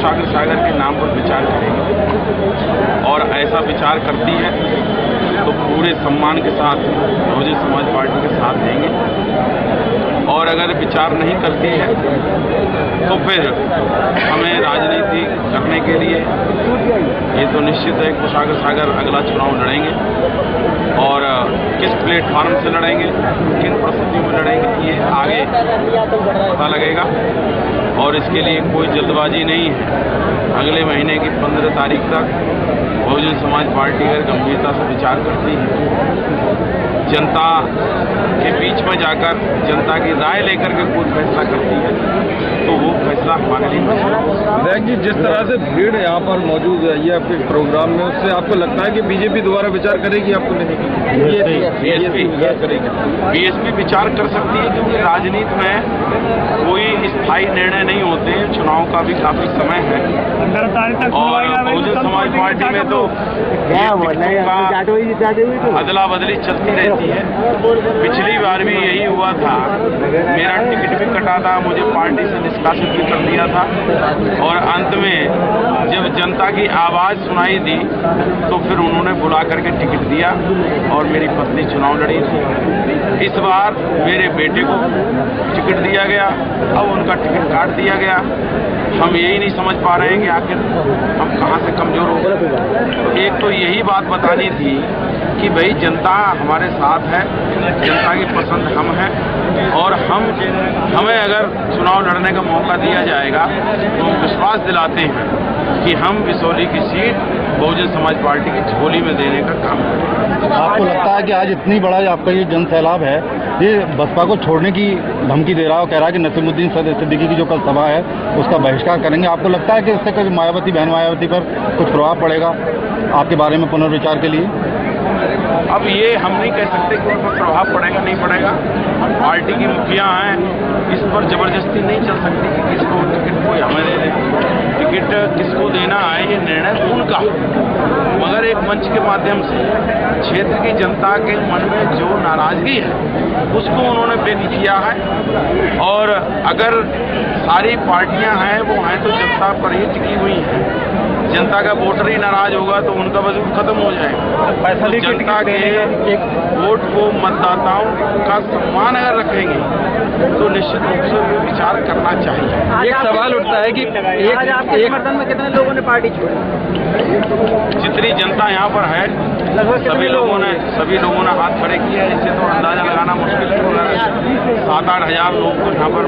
कुशाग्र सागर के नाम पर विचार करेगी और ऐसा विचार करती है तो पूरे सम्मान के साथ बहुजन समाज पार्टी के साथ देंगे और अगर विचार नहीं करती है तो फिर हमें राजनीति करने के लिए ये तो निश्चित है कुशाग्र सागर अगला चुनाव लड़ेंगे और किस प्लेटफार्म से लड़ेंगे, किन परिस्थितियों में लड़ेंगे, ये आगे पता लगेगा और इसके लिए कोई जल्दबाजी नहीं है। अगले महीने की 15 तारीख तक बहुजन समाज पार्टी अगर गंभीरता से विचार करती है, जनता के बीच में जाकर जनता की राय लेकर के कोई फैसला करती है तो वो फैसला हमारे लिए विधायक जी, जिस तरह से भीड़ यहाँ पर मौजूद है ये आपके प्रोग्राम में, उससे आपको लगता है कि बीजेपी दोबारा विचार करेगी आपको लेने के लिए? बीएसपी विचार कर सकती है क्योंकि राजनीति में कोई स्थायी निर्णय नहीं होते, चुनाव का भी काफी समय है और बहुजन समाज पार्टी में तो अदला बदली चलती रहती है। पिछली बार भी यही हुआ था, मेरा टिकट भी कटा था, मुझे पार्टी से निष्कासित भी कर दिया था और अंत में जब जनता की आवाज सुनाई दी तो फिर उन्होंने बुला करके टिकट दिया और मेरी पत्नी चुनाव लड़ी थी। इस बार मेरे बेटे को टिकट दिया गया, अब उनका टिकट काट दिया गया। हम यही नहीं समझ पा रहे हैं कि आखिर हम कहाँ से कमजोर हो गए। एक तो यही बात बतानी थी कि भाई जनता हमारे साथ है, जनता की पसंद हम है और हमें अगर चुनाव लड़ने का मौका दिया जाएगा तो हम विश्वास दिलाते हैं कि हम बिसौली की सीट बहुजन समाज पार्टी की झोली में देने का काम करेंगे। आपको लगता है कि आज इतनी बड़ा आपका ये जन सैलाब है, ये बसपा को छोड़ने की धमकी दे रहा है और कह रहा है कि नसीमुद्दीन सिद्दीकी की जो कल सभा है उसका बहिष्कार करेंगे? आपको लगता है कि इससे कोई मायावती, बहन मायावती पर कुछ प्रभाव पड़ेगा आपके बारे में पुनर्विचार के लिए? अब ये हम नहीं कह सकते कि उन पर प्रभाव पड़ेगा नहीं पड़ेगा। पार्टी की मुखिया हैं, इस पर जबरदस्ती नहीं चल सकती कि किसको टिकट कोई हमें दे दे। टिकट किसको देना है ये निर्णय उनका, मगर एक मंच के माध्यम से क्षेत्र की जनता के मन में जो नाराजगी है उसको उन्होंने व्यक्त किया है और अगर सारी पार्टियां हैं वो हैं तो जनता पर ही टिकी हुई हैं। जनता का वोटर ही नाराज होगा तो उनका वजूद खत्म हो जाएगा। तो जनता के वोट को, मतदाताओं का सम्मान अगर रखेंगे तो निश्चित रूप से वो विचार करना चाहिए। एक सवाल उठता है कि एक समर्थन में कितने लोगों ने पार्टी छोड़ी? जितनी जनता यहाँ पर है सभी लोगों ने हाथ खड़े किए हैं। इससे तो अंदाजा लगाना मुश्किल है, 7-8 हज़ार लोग को यहाँ पर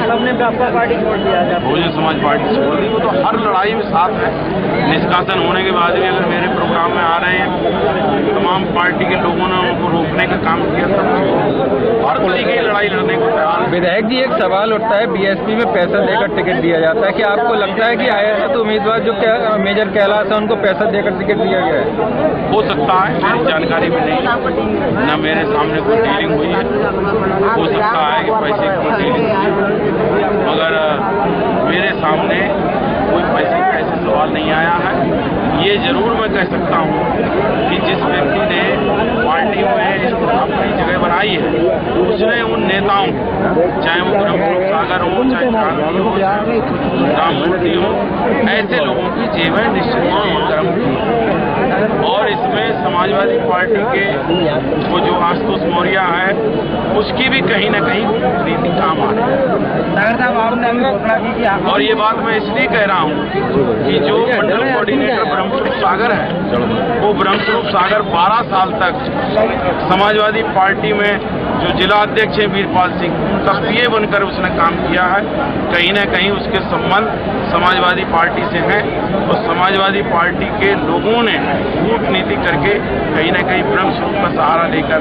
सबने पार्टी छोड़ दिया, बहुजन समाज पार्टी छोड़ दी। वो तो हर लड़ाई में साथ है। निष्कासन होने के बाद भी अगर मेरे प्रोग्राम में आ रहे हैं, तमाम पार्टी के लोगों ने उनको रोकने का काम किया, तब हर तरीके की लड़ाई लड़ने को तैयार। विधायक जी, एक सवाल उठता है, बीएसपी में पैसा देकर टिकट दिया जाता है, क्या आपको लगता है कि आईएएस उम्मीदवार जो मेजर कैलाश है उनको पैसा देकर टिकट दिया गया है? हो सकता है, मेरी जानकारी में नहीं, न मेरे सामने कोई डीलिंग हुई है। हो सकता है कि पैसे की डीलिंग हुई, मगर मेरे सामने कोई पैसे का ऐसा सवाल नहीं आया है। ये जरूर मैं कह सकता हूँ कि जिस व्यक्ति ने पार्टी में इसको अपनी जगह बनाई है उसने उन नेताओं, चाहे वो ब्रह्मपुर सागर हो, चाहे क्रांति हो, राममूर्ति हो, ऐसे लोगों की जेबें निश्चित रूप से गर्म की और इसमें समाजवादी पार्टी के वो जो आशुतोष मौर्य है उसकी भी कहीं न कहीं नीति काम आ रही है। और ये बात मैं इसलिए कह रहा हूँ कि जो मंडल कोऑर्डिनेटर ब्रह्मस्वरूप सागर है वो ब्रह्मस्वरूप सागर 12 साल तक समाजवादी पार्टी में जो जिला अध्यक्ष है वीरपाल सिंह, उनका पीए बनकर उसने काम किया है। कहीं न कहीं उसके संबंध समाजवादी पार्टी से हैं और समाजवादी पार्टी के लोगों ने कूटनीति करके कहीं न कहीं ब्रह्मस्वरूप का सहारा लेकर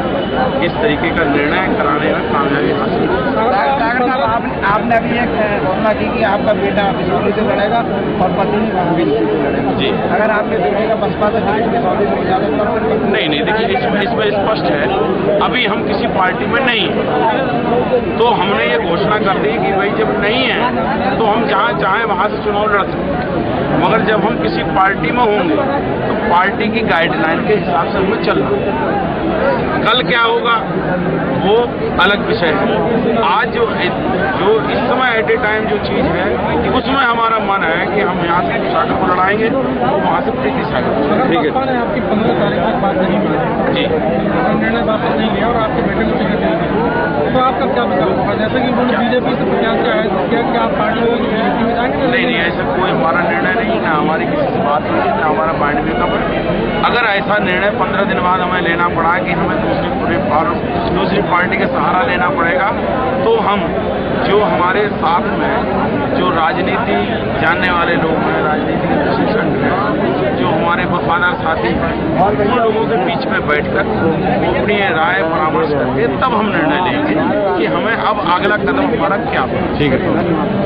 इस तरीके का निर्णय कराने में कामयाबी हासिल की। आपने अभी एक घोषणा की कि आपका बेटा बिसौली से लड़ेगा और पत्नी बिजली से लड़ेगा। जी, अगर आपके बेटे का बसपा से बिसौली में जाने पर नहीं, देखिए इसमें स्पष्ट है, अभी हम किसी पार्टी में नहीं है तो हमने ये घोषणा कर दी कि भाई जब नहीं है तो हम जहाँ चाहें वहाँ से चुनाव लड़ सकते हैं, मगर जब हम किसी पार्टी में होंगे तो पार्टी की गाइडलाइन के हिसाब से हमें चलना है। कल क्या होगा वो अलग विषय है। आज जो इस समय एट ए टाइम जो चीज़ है उसमें हमारा मन है कि हम यहाँ से सागर को लड़ाएंगे और वहाँ से प्रीति सागर। ठीक है, आपकी 15 तारीख तक बात नहीं मानी जी, निर्णय वापस नहीं लिया और आपके बेटे को टिकट नहीं दी, तो आपका क्या विचार होगा? जैसे कि उन्होंने बीजेपी से प्रत्याशी आया तो क्या आप पार्टी में बीजेपी में जाएंगे? नहीं, ऐसा कोई हमारा निर्णय नहीं, ना हमारी किसी से बात हुई, ना हमारा माइंड में कब। अगर ऐसा निर्णय 15 दिन बाद हमें लेना पड़ा कि हमें दूसरी पार्टी का सहारा लेना पड़ेगा, तो हम जो हमारे साथ में जो राजनीति जानने वाले लोग हैं, राजनीति के प्रशिक्षण हैं, जो हमारे वफादार साथी हैं, उन लोगों के बीच में बैठकर अपनी राय परामर्श करके तब हम निर्णय लेंगे कि हमें अब अगला कदम हमारा क्या होगा। ठीक है।